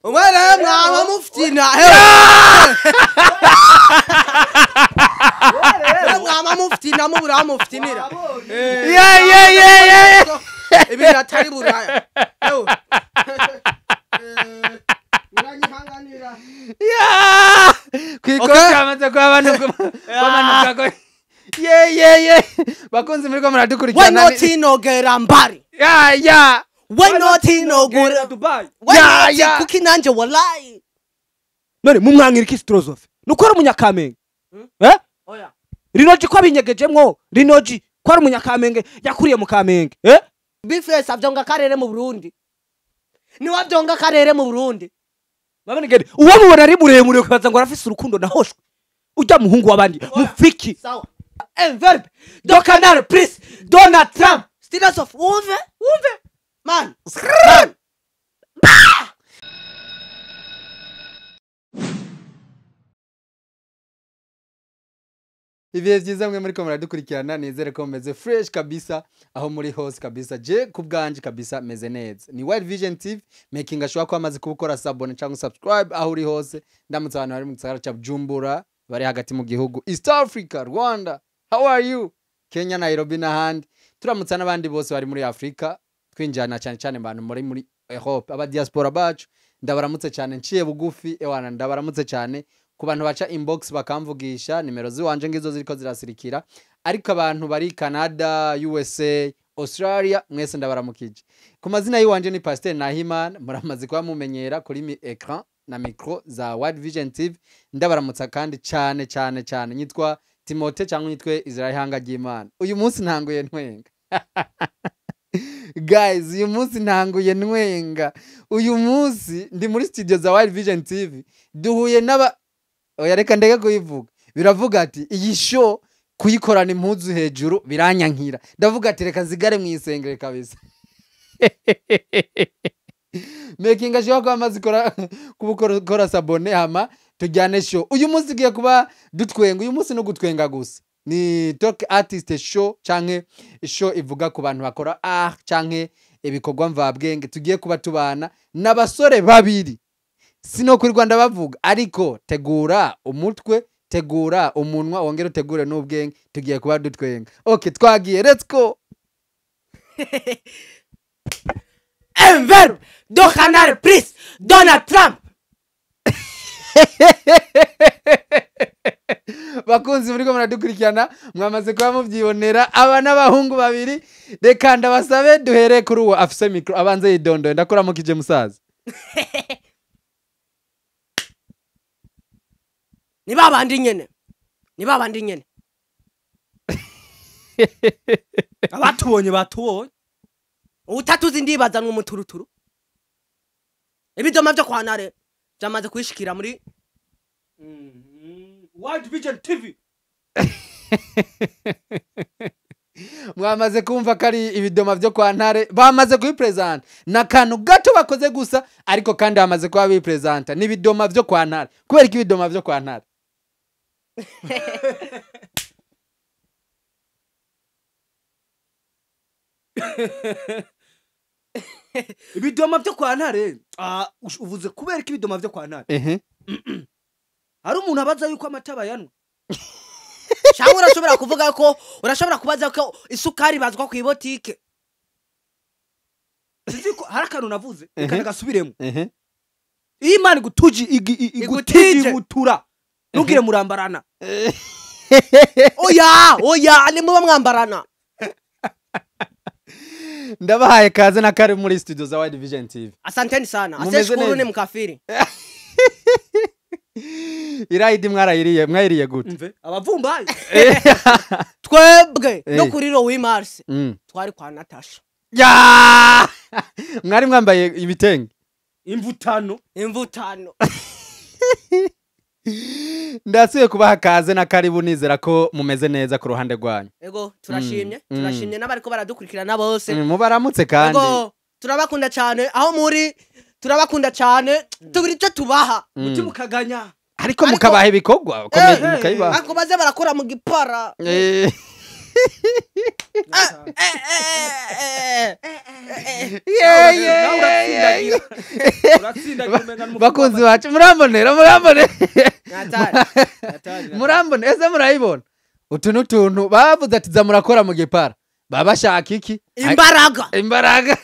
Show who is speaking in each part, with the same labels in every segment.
Speaker 1: Umwana mwana muftina. Mwana muftina mubura muftinira.
Speaker 2: Yeah.
Speaker 1: Ibintu atari buraya.
Speaker 2: Yeah. Kwikamaze kwa abantu bamanuka ko. Yeah. Bakunze muri ko muradukurikirana.
Speaker 1: We not inogera mbari.
Speaker 2: Yeah.
Speaker 1: We not inogera Dubai. Yeah. Kuki nanje wallahi.
Speaker 3: None mumwankira iki philosophy? Nuko ari umunyakamenge.
Speaker 1: Oya.
Speaker 3: Rinoji ko abinyegejemwo. Rinoji ko ari umunyakamenge yakuriye mu Kamenge.
Speaker 1: Bifese avyonga karere mu Burundi. Ni wavyonga karere mu Burundi.
Speaker 3: Babone ngende. Uwo mubona ari muremure ukaza ngo arafise urukundo nahoshwe. Ujya muhungu wabandi. Mufiki.
Speaker 1: Sawa. Verb. Do canal please. Donald Trump. Students of Uve. Man.
Speaker 2: Ibihe byiza mwe muri ko muradukurikirana nizere ko meze fresh kabisa aho muri hose kabisa je kubganje kabisa meze neza ni World Vision TV making ashobora ko amaze kubukora sabone cyangwa subscribe aho uri hose ndamutse abantu bari mu gisagara cya Bujumbura bari hagati mu gihugu East Africa Rwanda how are you Kenya Nairobi n'ahandi turamutse n'abandi bose bari muri Africa twinjana cyane abantu muri Europe aba diaspora bacu ndabaramutse cyane nciye bugufi ewana ndabaramutse cyane ku bantu baca inbox bakamvugisha nimero ziwanje ngizo ziriko zirasirikira ariko abantu bari Canada USA Australia mwese ndabaramukije ku mazina yiwanje ni Pasteur Nahimana muramaze kwa mumenyera kuri ecran na micro za World Vision TV ndabaramutsa kandi cyane nyitwa Timote cyangwa nyitwe Israel Hangagimana uyu munsi ntanguye ntwenga guys uyu munsi ntanguye ntwenga uyu munsi ndi muri studio za World Vision TV duhuye n'aba oya reka ndege kuyivuga biravuga ati iyi show kuyikorana impuzu hejuru biranyankira ndavuga ati reka nzigare mu isengere kabisa making ashobora ko amaze kubukora sabone hama tujyane show uyu munsi giye kuba dutwenga uyu munsi no gutwenga gusa ni talk artist show canke show ivuga ku bantu bakora canke ibikorwa mvabwenge tugiye kuba tubana n'abasore babiri sino kuri Rwanda bavuga ariko tegura umutwe tegura umunwa wongera utegure n'ubwenge tugiye kuba dutwenga okay twagiye let's go
Speaker 1: Verb. Do canal please. Donald Trump.
Speaker 2: Bakunzi muri ko muradukurikirana mwamaze kwa muvyibonera aba n'abahungu babiri reka ndabasabe duhere kuri uwo afise micro abanze yidondo ndakora mu kije musaza
Speaker 1: Ni babandi nyene.
Speaker 3: Abatubonye
Speaker 1: Utatuzi ndibaza n'umuturuturu. Ibidoma byo kwanare byamaze kwishikira muri
Speaker 3: World Vision TV.
Speaker 2: mwamaze kumva kari ibidoma byo kwa Ntare bamaze kuyipresent nakantu gato bakoze gusa ariko kandi bamaze kuba bipresent n'ibidoma byo kwa Ntare kubera iki ibidoma byo kwa Ntare
Speaker 3: Ibidoma byo kwa Ntare uvuze kubera iki ibidoma byo kwa Ntare hari umuntu abaza yuko amataba yanwa
Speaker 1: cyangwa urashobora kuvuga ko urashobora kubaza ko isukari bazwa ku ibotike
Speaker 3: Siziko harakantu navuze kandi gasubiremo Imana igutije mutura nugire murambarana
Speaker 1: oya ni muba mwambarana
Speaker 2: ndabahaye kaze na kare muri studio za World Vision TV
Speaker 1: asanteni sana aseshukuru ni mkafiri
Speaker 2: irayidi mwayiriye gute
Speaker 3: mve abavumbaye
Speaker 1: twebwe no kuri Rowi Mars twari kwa Natasha
Speaker 2: mwari mwambaye ibitenge
Speaker 3: imvutano
Speaker 2: ndasuye kubaha kaze na karibu nizera ko mumeze neza ku ruhande rwanyu
Speaker 1: ego turashimye n'abariko baradukurikirana bose
Speaker 2: mubaramutse kandi
Speaker 1: ego turabakunda cyane aho muri turabakunda cyane tubiri cyo tubaha
Speaker 3: mutima ukaganya
Speaker 2: ariko mukabaha ibikorwa mukayibaha
Speaker 1: ariko baze barakora mu gipara
Speaker 2: bakunzi bacu murambonera murambone ese murayibona utu n'utuntu bavuze ati za murakora mu gipara baba bashaka iki imbaraga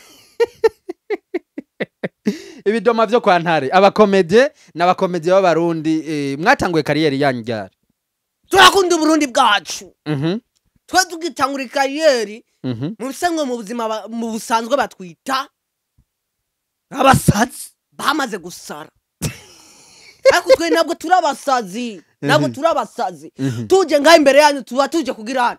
Speaker 2: ibidoma vyo kwa Ntare abakomedie n'abakomedie b'abarundi mwatanguye kariyeri yanyu ryari
Speaker 1: turakunda Burundi bwacu twa tugitangura kariyeri mu bisanzwe mu buzima mu busanzwe batwita abasazi bamaze gusara ariko twe nabwo turabasazi tuje ngaho imbere yanyu tuba tuje kugira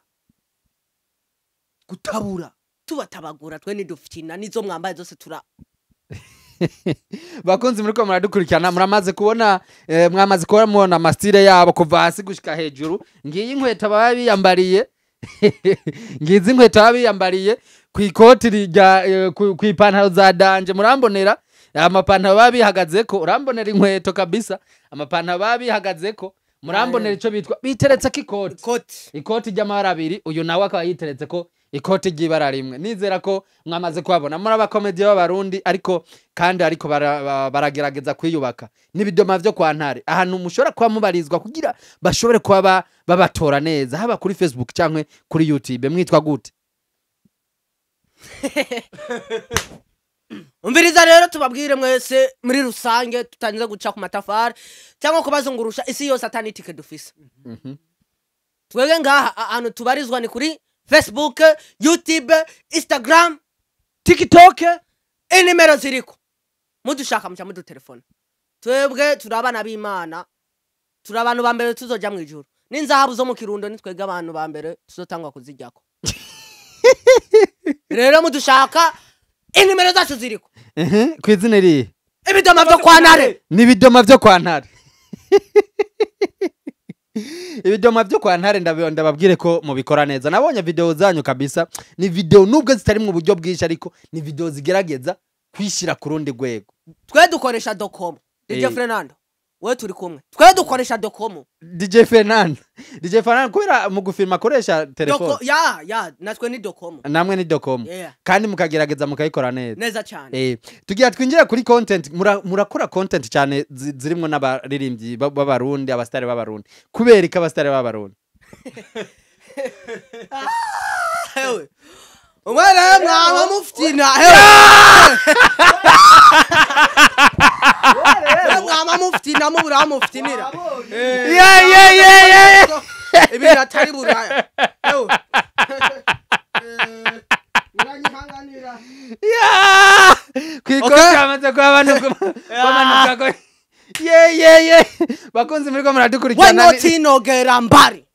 Speaker 1: gutabura tubatabagura twe niduftina nizo mwambaye zose tura
Speaker 2: bakunzi muriko muradukurikirana muramaze kubona mwamaze kubona mubona amastile yabo kuva hasi gushika hejuru ngiyi inkweto baba biyambariye ngizi inkweto baba biyambariye kw'ikoti rya kw'ipantaro za danje murambonera amapantaro baba bihagazeko urambonera inkweto kabisa amapantaro baba bihagazeko murambonera ico bitwa biteretseko ikoti ry'amabara abiri uyu nawe akaba yiteretseko ikoti ry'ibara rimwe nizera ko mwamaze kubabona muri abakomedie b'abarundi ariko kandi ariko baragerageza kwiyubaka n'ibidoma vyo kwa Ntare ahantu mushobora kuba mubarizwa kugira bashobore kuba babatora neza haba kuri Facebook canke kuri YouTube mwitwa gute
Speaker 1: umviriza rero tubabwire mwese muri rusange tutangiza guca ku matafari cyangwa kubazungurusha isi yose atanitike dufise twege ngaha ahantu tubarizwa ni kuri Facebook, YouTube, Instagram, TikTok, inimero ziriko mudushaka muca mudu telefone twebwe turabana b'Imana turabantu ba mbere tuzoja mu ijuru n'inzahabu zo mu Kirundo nitwega abantu ba mbere tuzotangwa kuzijyako rero mudushaka inimero zacu ziriko
Speaker 2: kwizina ri
Speaker 1: ibidoma vyo kwa Ntare
Speaker 2: n'ibidoma vyo kwa Ntare ibidoma vyo kwa Ntare ndababwire ko mubikora neza nabonye video zanyu kabisa ni video nubwo zitari mu buryo bwinshi ariko ni video zigerageza kwishira ku rundi rwego
Speaker 1: twe dukoresha docomo DJ Fernando we turi kumwe twe dukoresha docomo
Speaker 2: DJ Fernando kubera mu gufilma akoresha telefone
Speaker 1: natwe ni docomo
Speaker 2: namwe ni docomo kandi mukagerageza mukayikora
Speaker 1: neza cyane
Speaker 2: tugira twinjira kuri content murakora content cyane zirimo n'abaririmbyi b'abarundi abastare b'abarundi kubera ko abastare b'abarundi
Speaker 1: hewe umwana mwana muftina mwana muftina mu bura muftinira ibi atari buraya
Speaker 2: kwikoamaze kwa abantu bamanuka bakunze muri ko muradukurikirana
Speaker 1: we notinogera mbari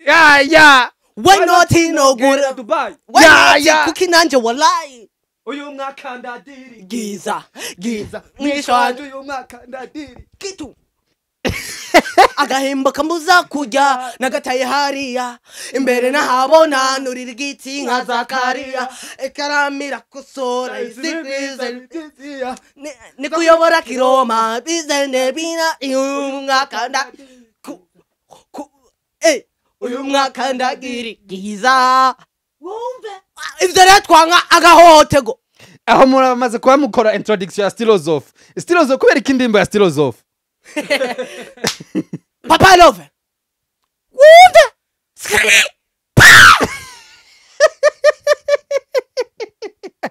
Speaker 1: we notinogera
Speaker 3: Dubai
Speaker 1: kuki nanje wallahi
Speaker 3: uyu mwaka ndadiri
Speaker 1: giza
Speaker 3: mwishanje uyu mwaka ndadiri
Speaker 1: kitu agahembo kambuza kujya nagataye hariya imbere nahabona nurira igiti nka Zakariya ekaramira kosora isikrize ni kuyobora Kiroma bizene bina uyu mwaka ndagiri giza wumve ivyo rero twanga agahotego
Speaker 2: aho muramaze kuba mukora introduction ya Stilozof kubera ikindimbo ya Stilozof
Speaker 1: Papa Love wumve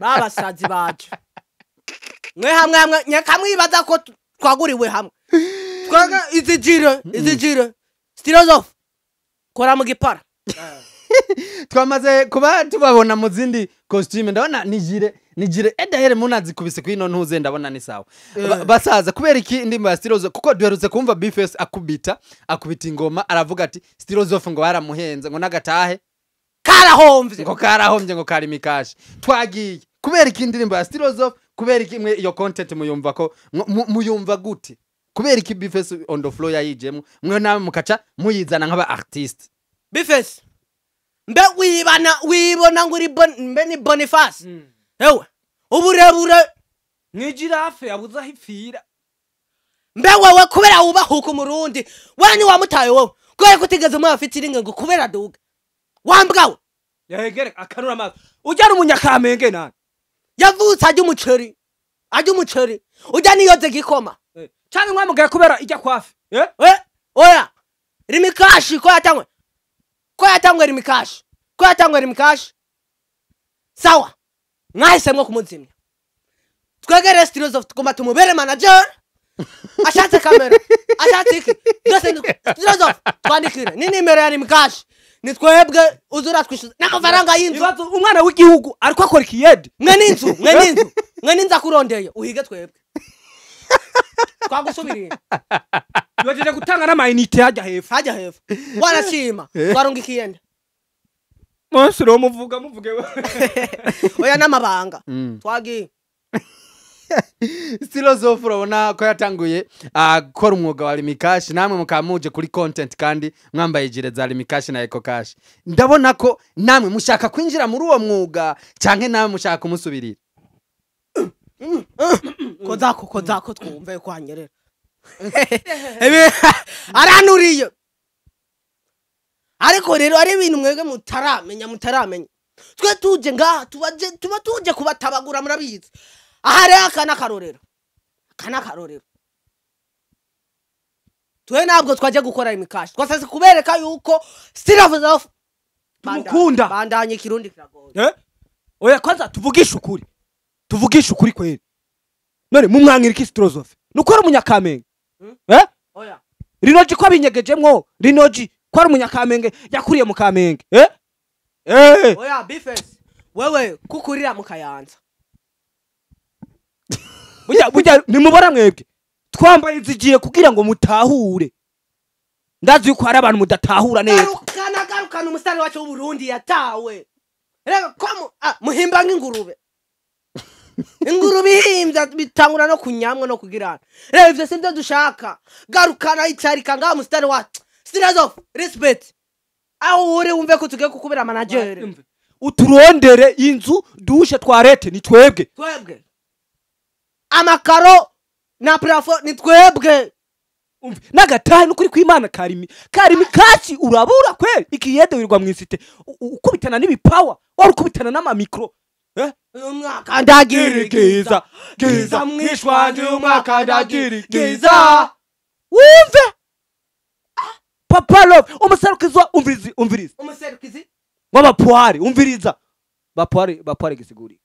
Speaker 1: baba sazi bacu mwe hamwe nyakamwibaza ko twaguriwe hamwe twaga izijire Stilozof kora mu gipara
Speaker 2: twamaze kuba tubabona mu zindi costume ndabona nijire edahere munazi kubise kwino ntuze ndabona ni sawa basaza kubera iki ndimba ya Stilozof kuko duherutse kumva Bface akubita ingoma aravuga ati Stilozof ngo baramuhenze ngo nagatahe karahombye ngo kari mikashi twagiye kubera iki ndimba ya Stilozof kubera iki mwe iyo content muyumva ko muyumva gute kubera iki Bface on the floor yayijemo mwe nawe mukaca muyizana nk'aba artist
Speaker 1: Bface mbe wibona nguri mbe ni Boniface hewe uburebure
Speaker 3: ni giraffe yabuza hipfira
Speaker 1: mbe wewe kubera ubahuka umurundi wani wamutaye wowe kubera kutigeze mu afitiringe ngo kubera duga wambwawe
Speaker 3: yegere akanura amaso ujya n'umunyakamenge nani
Speaker 1: yavutse ajya umuceri ujya niyoze gikoma
Speaker 3: cyangwa mwamugaya kubera ijya kwafi
Speaker 1: oya rimikashi ko yatangwe rimikashi sawa mwahisemwo kumuzimya twegere Stylos of tugomba tumubere manager ashatse kamera ashatse iki byose Stylos of twandikire ni nimero ya rimikashi ni twebwe uzura twishuza n'amafaranga y'inzu
Speaker 3: umwana w'igihugu ariko akora ikiyede
Speaker 1: mwe n'inzu akurondeye uhige twebwe twagusubiriye
Speaker 3: yojeje gutanga n'amayinite hajya hepfo
Speaker 1: wanashima twarunga ikiyende
Speaker 3: Monsi ro muvuge
Speaker 1: oya n'amabanga twagiye
Speaker 2: Stylos of urabona ko yatanguye gukora umwuga wa rimikashi namwe mukamuje kuri content kandi mwambaye ijire za rimikashi na ekokashi ndabona ko namwe mushaka kwinjira muri uwo mwuga canke namwe mushaka kumusubirira
Speaker 1: kozako twumve kwanyerera aranuriye ariko rero ari ibintu mwege mutaramenya twe tuje ngaha tuba tuje kubatabagura murabizi aha rero akana karorero twe ntabwo twaje gukora imikashi twasase kubereka yuko Stylos of
Speaker 3: mukunda
Speaker 1: bandanye ikirundi kiragoye
Speaker 3: oya kwanza tuvugisha ukuri kweli none mumwankira iki Stylos of nukora umunyakamenge
Speaker 1: oya
Speaker 3: rinoji ko binyegejemwo rinoji ko ari umunyakamenge yakuriye mu Kamenge
Speaker 1: oya bifes wewe kukurira mu Kayanza
Speaker 3: burya nimubora mwebwe twambaye izigiye kugira ngo mutahure ndazi yuko hari abantu mudatahura neza
Speaker 1: garukana umusitani wacu w'Uburundi yatawe rega ko muhimba nk'ingurube ingurube ihimbya bitangura no kunyamwa no kugirana reba ivyo sivyo dushaka garukana icarika ngaha umusitani wacu Stylos of respect aho uri wumve ko tugiye kukubera manager
Speaker 3: uturondere inzu dushe twarete ni twebwe
Speaker 1: amakaro na plafond ni twebwe
Speaker 3: nagatahe nukuri kw'Imana karimi kaci urabura kweli ikiyede wirwa mwisite ukubitana n'ibipawa wari ukubitana n'amamikro
Speaker 1: umwaka ndagirigiza giza mwishwanje umwaka ndagirigiza
Speaker 3: wumve Papa Love umuserukizwa umviriza
Speaker 1: umuserukizi
Speaker 3: w'abapware umviriza bapware gisiguri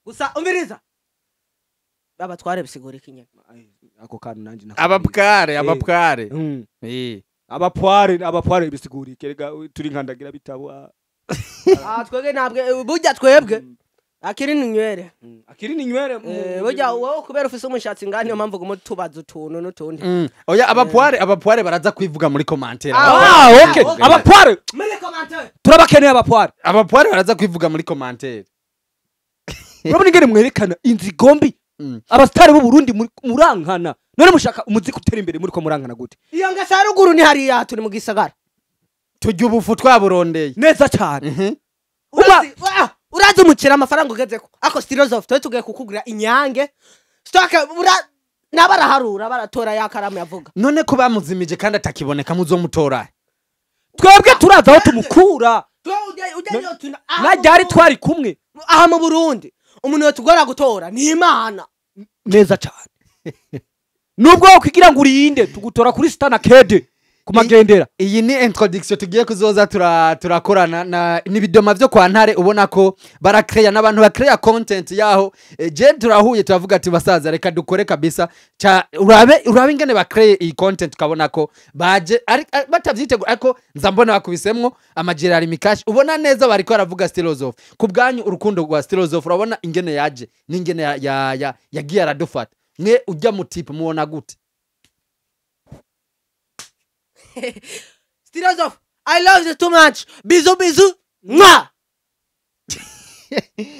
Speaker 1: gusa umviriza abatware bisigura ikinyama
Speaker 3: ako kantu nanje
Speaker 2: abapware
Speaker 3: abapware bisigura kerega turi nkandagira bitabo
Speaker 1: twege nabwe burya twebwe akiri ninywere burya wowe kubera ufise umushatsi ngani mpamvu gumutubaza utuntu n'utundi
Speaker 2: oya abapware baraza kwivuga muri commentaire
Speaker 3: okay abapware
Speaker 1: muri commentaire
Speaker 3: turabakeneye
Speaker 2: abapware baraza kwivuga muri commentaire
Speaker 3: urabona ingene mwerekana inzigombi abastari b'u Burundi murankana none mushaka umuziki utera imbere muri ko murankana gute
Speaker 1: iyo ngasa ruguru ni hariya turi mu gisagara
Speaker 2: tujye ubufu twaburondeye
Speaker 3: neza cyane
Speaker 1: uraza umukira amafaranga ugezeko ako Stylos of twe tugiye kukugura inyange stock nabaraharura baratora yakaramu yavuga
Speaker 2: none ko bamuzimije kandi atakiboneka muzomutora
Speaker 3: twebwe turaza aho tumukura najyari twari kumwe
Speaker 1: aha mu Burundi umuntu yotugora gutora ni Imana
Speaker 3: neza cyane nubwo kugira ngo urinde tugutora kuri Stana Kede kumagendera
Speaker 2: iyi ni introduction tugiye kuzoza turakorana na nibidoma byo kwa Ntare ubona ko barakreya nabantu bakreya content yaho je turahuye tuvuga ati basaza reka dukore kabisa urabe ingene bakreye iyi content kabona ko baje batavyitegura ariko nzambona bakubisemwo amajera ari mikashi ubona neza bariko aravuga Stylos of kubganyu urukundo rwa Stylos of urabona ingene yaje n'ingene yagiye aradufata mwe ujya mu type muona gute
Speaker 1: Stylos of I love you too much bizu mwa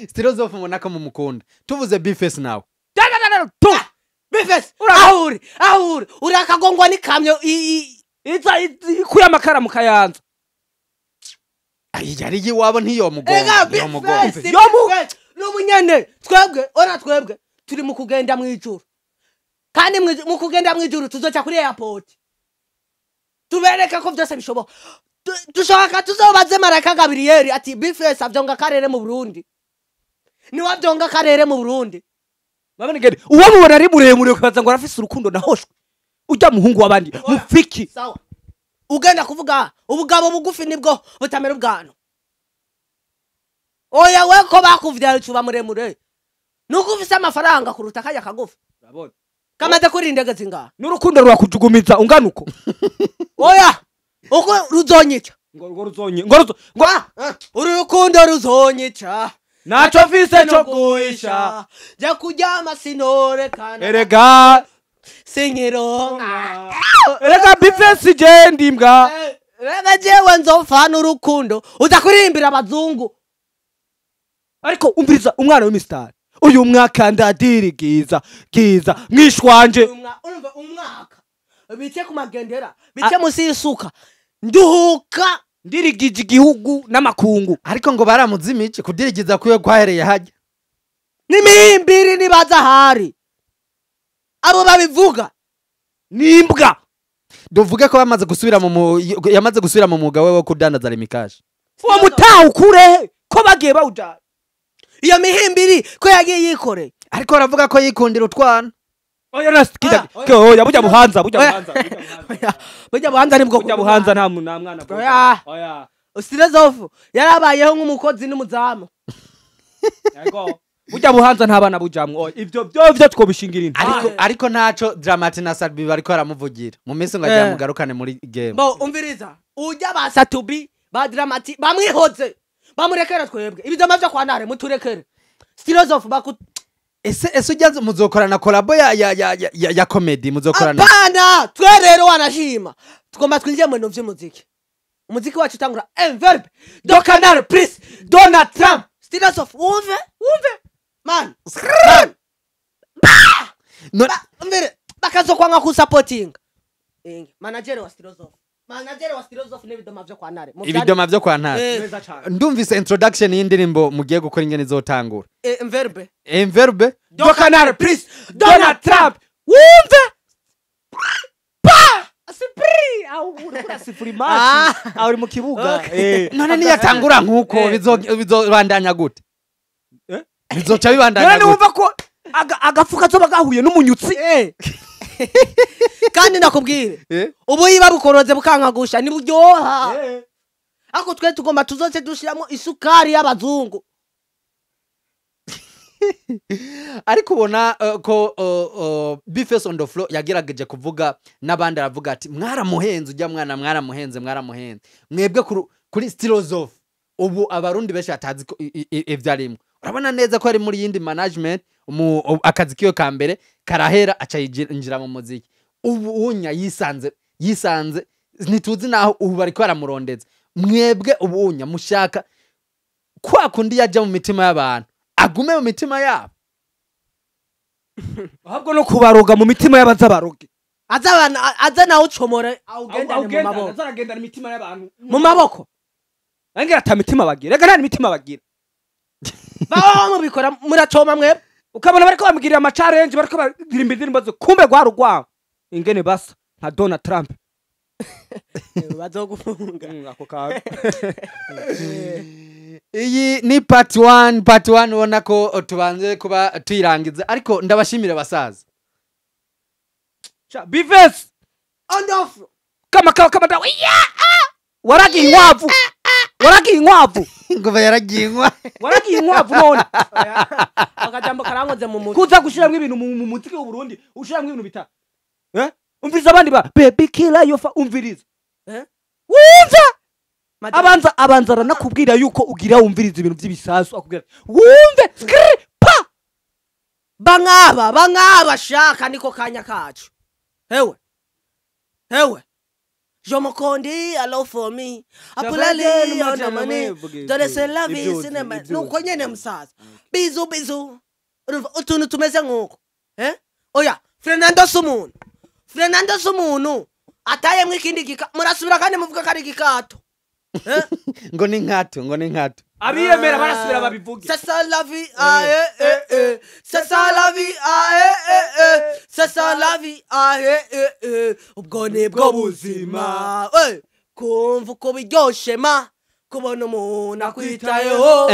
Speaker 2: Stylos of monaka mu mukunda tuvuze Bface nawe
Speaker 1: Bface ahuri urakagongwa n'ikamyo
Speaker 3: iza ikuye amakara mu Kayanza
Speaker 2: yari yiwabo ntiyo mugongo
Speaker 1: n'umunyene twebwe turi mu kugenda mu ijuru kandi mu kugenda mu ijuru tuzoca kuri airport tubereka ko byose bishoboka dushaka tuzobaze Maraka Gabriel ati Bifes avyonga karere mu Burundi ni wavyonga karere mu Burundi
Speaker 3: babanigere uwo mubona ari muremure ukaza ngo arafise urukundo nahoshwe ujya muhungu wabandi mufiki
Speaker 1: sawa ugenda kuvuga ubugabo bugufi nibwo butamera ubwano oya we ko bakuvyaye cuba muremure nuko ufise amafaranga kuruta kanya kagufi
Speaker 3: urabona
Speaker 1: kamaze kuri indege zingaha
Speaker 3: n'urukundo rwakujugumiza unganuko
Speaker 1: oya uko ruzonyica
Speaker 3: ngo ruzonye ngo
Speaker 1: urukundo ruzonyica
Speaker 3: naco mfise cyo guhisha
Speaker 1: ja kuryama sinore kana
Speaker 3: erega
Speaker 1: sinkironka
Speaker 3: erega Bifes je ndimbwa
Speaker 1: rega jewe nzofana urukundo udakurimbira abazungu
Speaker 3: ariko umviriza umwana w'imistari uyu mwaka ndadiri giza mwishwanje
Speaker 1: urumva umwaka bice ku magendera bice musi y'isuka nduhuka
Speaker 3: ndirigije igihugu n'amakungu
Speaker 2: ariko ngo baramuzimice kudirigiza kuyo kwahereye hajya
Speaker 1: n'imihimbiri nibaza hari abo babivuga
Speaker 3: nimbwa
Speaker 2: duvuge ko yamaze gusubira mu mwuga we wo kudandaza rimikaje
Speaker 3: uwo mutaha ukurehe ko bagiye bawujana
Speaker 1: iyo mihimbiri ko yagiye yikoreye
Speaker 2: ariko baravuga ko yikundira utwana
Speaker 3: oya nasikida oya bujya buhanza
Speaker 1: bujya buhanza nibwo
Speaker 3: bujya buhanza nta mwana
Speaker 1: oya Stilozofu yarabayeho nk'umukozi n'umuzamu
Speaker 3: yego bujya buhanza nta bana bujamwe ivyo byo twobishingira
Speaker 2: ariko ntaco Dramati na Salbi bariko baramuvugira mu minsi ngo ajya mugarukane muri game
Speaker 1: bo umviriza ujya basatubi ba Dramati bamwihoze bamurekera twebwe ibidama byo kwa Ntare muturekere Stilozofu
Speaker 2: ese ujya muzokorana collabo ya comedy muzokorana
Speaker 1: apana twe rero wanashima tugomba twinjiye mu bintu by'umuziki umuziki wacu utangura enverbe do canal please Donald Trump Stilozofu wumve man mbere bakazokwanga ku supporting manager wa Stilozofu n'ibidoma byo kwa Ntare
Speaker 2: ibidoma byo kwa Ntare ndumvise introduction y'indirimbo mugiye gukora ingene izotangura enverbe
Speaker 1: do canal please Donald Trump wumve
Speaker 3: asipri au urikura sifuri match au uri mu kibuga
Speaker 2: none niyatangura nkuko bizobandanya gute bizoca bibandanya
Speaker 3: none wumva ko agafuka zo bagahuye n'umunyutsi
Speaker 1: kandi nakubwire ubu yiba bukoroze bukankagusha ni buryoha ako twe tugomba tuzoce dushiramo isukari y'abazungu
Speaker 2: ariko ubona ko Bifes on the floor yagerageje kuvuga n'abandi aravuga ati mwaramuhenze ujya mwana mwaramuhenze mwebwe kuri Stilozofu ubu abarundi benshi atazi ko ivyarimwe urabona neza ko ari muri yindi management akazi kiyo ka mbere karahera aca yinjira mu muziki ubu unya yisanze ntituzi naho ubu bariko baramurondeza mwebwe ubu unya mushaka kwa kundi yaje mu mitima y'abantu agume mu mitima yabo
Speaker 3: ahubwo no kubaroga mu mitima y'abazabaroge
Speaker 1: aza nawe ucomore awugendane mu maboko
Speaker 3: azagendana imitima y'abantu
Speaker 1: mu maboko
Speaker 3: angira ata mitima bagira rega nta mitima bagira
Speaker 1: baho mubikora muracoma mwebwe
Speaker 3: ukabona bariko bamugirira ama challenge bariko badirimba indirimbo zo kumbe gwarugwa ingene basa nka Donald Trump
Speaker 1: bazogufunga
Speaker 3: ako kawe
Speaker 2: iyi ni part 1 ubona ko tubanze kuba tuyirangiza ariko ndabashimira basaza
Speaker 3: Bifes
Speaker 1: on off
Speaker 3: kama waragiye inkwavu
Speaker 2: ngo yaragiye
Speaker 3: inkwavu none
Speaker 1: akajambo karangoze mu mutwe
Speaker 3: kuza gushiramwe ibintu mu mutwe w'u Burundi ushiramwe ibintu bita umviriza abandi ba baby killer yofa umviriza wumva abanza aranakubwira yuko ugira wumviriza ibintu by'ibisasu akubwira wumve pa
Speaker 1: bangaba shaka niko kanya kacu hewe Jomokondi allow for me apulali on money dore se la vie cinema nuko nyene msaza bizu utuntu tumeze nkuko oya Fernando Sumuntu ataye mwikindi murasubira kandi muvuga kari gikato
Speaker 2: ngo ni nkato
Speaker 3: abiyemera barasubira babivuge
Speaker 1: c'est ça la vie c'est ça la vie sasa lavi ubwo nibwo buzima kumva uko biryoshe ma kubona umuntu akwitayeho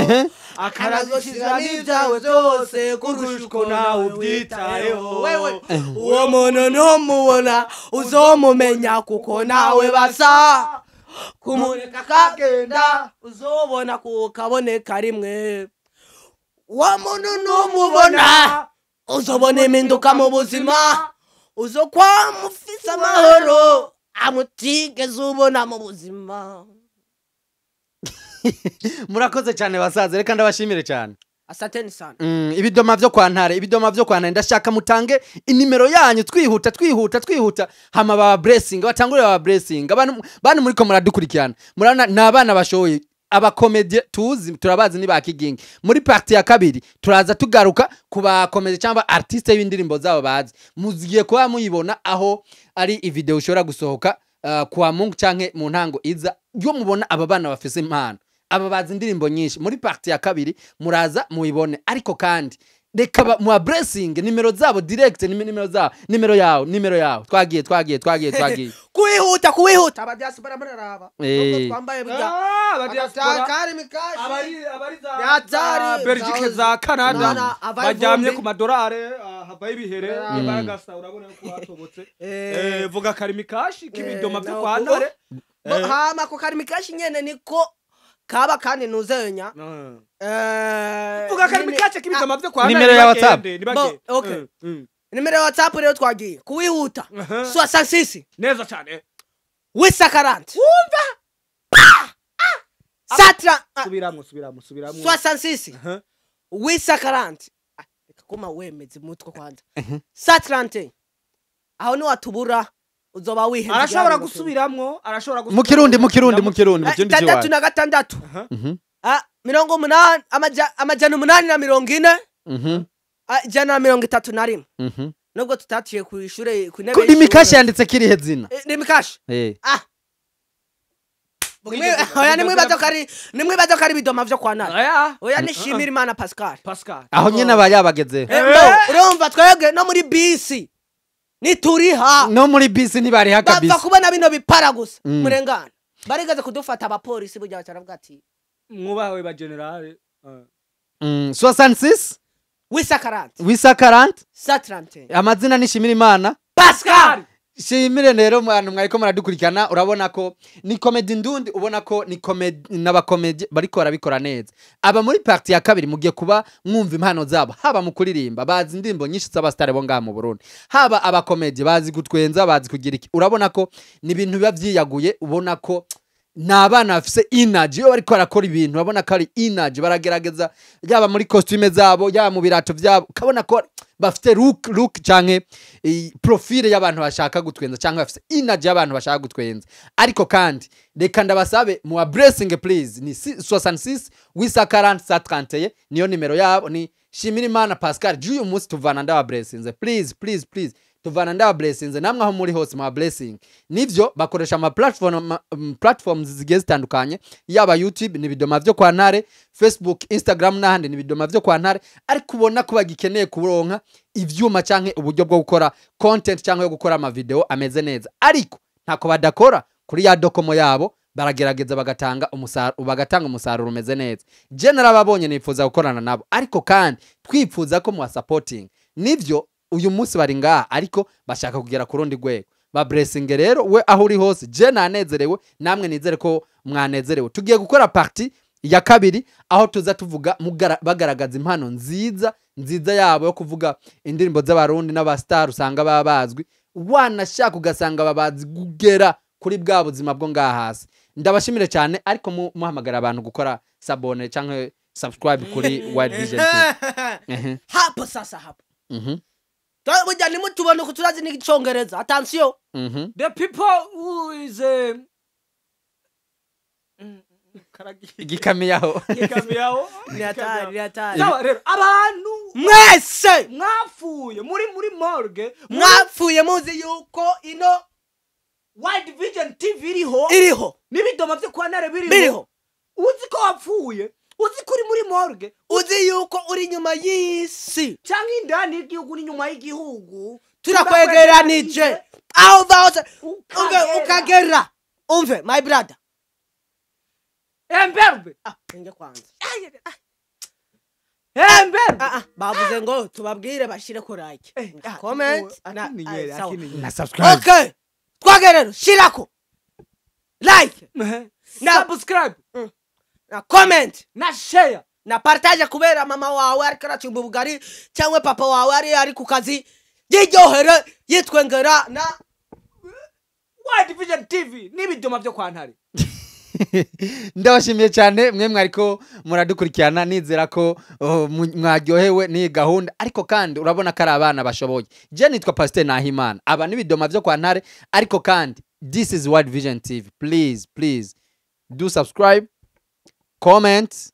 Speaker 1: akanazoshira n'ibyawe byose kurusha uko nawe ubyitayeho uwo muntu numubona uzomumenya kuko nawe basa kumureka kagenda uzobona kukaboneka rimwe uwo muntu numubona uzobona impinduka mu buzima uzokwamufise amahoro amutigeze ubona mu buzima.
Speaker 2: Murakoze cyane basaza, reka ndabashimire cyane.
Speaker 1: Asanteni sana.
Speaker 2: Ibidoma byo kwa Ntare, ndashaka mutange inimero yanyu twihuta hama ba blessing batangurira ba blessing abantu muri ko muradukurikirana murana nabana bashoye abakomedie turabazi ni bakigingi muri party ya kabiri turaza tugaruka kuba komedie cyangwa artiste y'indirimbo zabo bazi muzigiye kuba muyibona aho ari video ushobora gusohoka kwa Mungu canke mu ntango iza yo mubona aba bana bafise impano aba bazi indirimbo nyinshi muri party ya kabiri muraza muyibone ariko kandi reka mu blessing nimero zabo direct nimero yawo twagiye kuwihuta
Speaker 1: aba diaspora bararaba
Speaker 3: twambaye bijya aba diaspora
Speaker 1: kari mikashi
Speaker 3: abari za Belgique za Canada bajyamye ku madolare hava ibihere ibaragasa urabona ko hatobotse vuga kari mikashi k'ibidoma byo kwa Ntare
Speaker 1: hama ko kari mikashi nyene niko kaba kandi nuzenya
Speaker 3: vuga kari mikashi k'ibidoma byo kwa Ntare
Speaker 2: nimero ya WhatsApp
Speaker 1: okay nimero ya WhatsApp rero twagiye kuwihuta 66
Speaker 3: neza cyane
Speaker 1: wisa 40
Speaker 3: wumva
Speaker 1: satra
Speaker 3: subiramo
Speaker 1: 66 wisa 40 koma wemeze mutwe kwanza satrante aho ni watubura uzoba wihenze
Speaker 3: arashobora gusubiramo
Speaker 2: mu kirundi
Speaker 1: tandatu na gatandatu 80 amajana 840 jana 31 nubwo tutatiye ku ishure ku ntebe
Speaker 2: imikashi yanditse kirihe zina
Speaker 1: imikashi oya nimwe bazo kari bidoma vyo kwa Ntare oya nishimira Imana Pascal
Speaker 2: aho nyene abayabageze
Speaker 1: urumva twege no muri bisi nituriha
Speaker 2: no muri bisi ntibariha kabisa
Speaker 1: bapfa kubona bino bipara gusa murengana barigeze kudufata abapolisi burya bacaravuga ati
Speaker 3: mwubawe ba generale
Speaker 2: 66
Speaker 1: wisa
Speaker 2: 40
Speaker 1: satrante
Speaker 2: amazina nishimira Imana
Speaker 1: Pascal
Speaker 2: shimire rero mwana mwariko muradukurikana urabona ko ni comedy ndundi ubona ko ni comedy n'abakomedie bariko barabikora neza aba muri party ya kabiri mugiye kuba mwumva impano zabo haba mu kuririmba bazi indirimbo nyinshi z'abastare bo ngaha mu Burundi haba abakomedie bazi gutwenza bazi kugira iki urabona ko ni ibintu biba vyiyaguye ubona ko nabana bafise energy yo bariko barakora ibintu urabona ko ari energy baragerageza yaba muri costume zabo yaba mu birato vyabo ukabona ko bafite look canke profile y'abantu bashaka gutwenza canke bafite energy y'abantu bashaka gutwenza ariko kandi reka ndabasabe mu blessing please ni 66 840 131 niyo nimero yabo ni shimira Imana Pascal uyu munsi tuvana ndaba blessings please tuvana ndaba blessings namwe aho muri hose mu blessing nivyo bakoresha ama platforms zigiye zitandukanye yaba YouTube ni bidoma vyo kwa Ntare Facebook Instagram n'ahandi ni bidoma vyo kwa Ntare ariko ubona ko bagikeneye kuronka ivyuma canke uburyo bwo gukora content canke yo gukora ama video ameze neza ariko ntako badakora kuri ya dokomo yabo baragerageza bagatanga umusaruro umeze neza general babonye nifuza gukorana nabo ariko kandi twipfuza ko mu supporting nivyo uyu munsi bari ngaha ariko bashaka kugera ku rundi rwego ba blessing rero we aho uri hose je nanezerewe namwe nizere ko mwanezerewe tugiye gukora party ya kabiri aho tuza tuvuga bagaragaza impano nziza yabo yo kuvuga indirimbo z'abarundi n'abastar usanga babazwi wanashaka ugasanga babazi kugera kuri bwa buzima bwo ngaha hasi ndabashimire cyane ariko muhamagara abantu gukora sabone canke subscribe kuri Wide Vision TV
Speaker 1: hapo sasa hapo Burya nimutubone ko turazi n'icyongereza attention
Speaker 3: the people who is
Speaker 2: igikamiyaho
Speaker 1: ni atari
Speaker 3: rero abantu
Speaker 1: mwese
Speaker 3: mwafuye muri morgue
Speaker 1: mwafuye muzi yuko ino
Speaker 3: Wide Vision TV
Speaker 1: iriho
Speaker 3: n'ibidoma byo kwa Ntare biriho uzi ko wapfuye uzi kuri muri morgue
Speaker 1: uzi yuko uri nyuma y'isi
Speaker 3: cyangwa indani y'igihugu n'inyuma y'igihugu
Speaker 1: turakwegeranije aho vaose ukagera umve my brother
Speaker 3: Emberbe
Speaker 1: enge kwanza
Speaker 3: Emberbe
Speaker 1: bavuze ngo tubabwire bashire ko like comment
Speaker 2: na subscribe
Speaker 1: okay twagerero shirako like
Speaker 3: na subscribe
Speaker 1: na comment
Speaker 3: na share
Speaker 1: na partage kubera mama wawe ariko aracumba ubugari cyangwa papa wawe ari ku kazi yiryohere yitwengera na
Speaker 3: White Vision TV n'ibidoma byo kwa Ntare.
Speaker 2: ndabashimiye cyane mwe mwariko muradukurikirana nizera ko mwaryohewe ni gahunda ariko kandi urabona ko ari abana bashoboye je nitwa Pastor Nahimana aba n'ibidoma byo kwa Ntare ariko kandi this is White Vision TV please do subscribe comment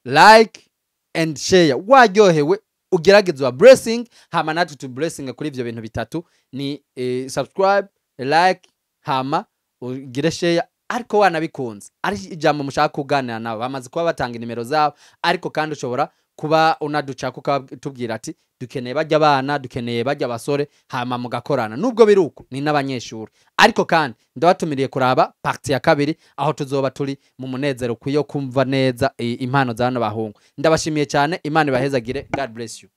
Speaker 2: like and share waryohewe ugeragezwa blessing hama natwe to blessing kuri ivyo bintu bitatu ni subscribe like hama ugire share ariko wanabikunze ari ijambo mushaka kuganira nawe bamaze kuba batanga nimero zabo ariko kandi ushobora kuba unaducaka ukatubwira ati dukeneye bajya abana dukeneye bajya abasore hama mugakorana nubwo biruko ni n'abanyeshuri ariko kandi ndabatumiriye kuraba party ya kabiri aho tuzoba turi mu munezero kuyo kumva neza impano z'abana bahungu ndabashimiye cyane Imana ibahezagire God bless you.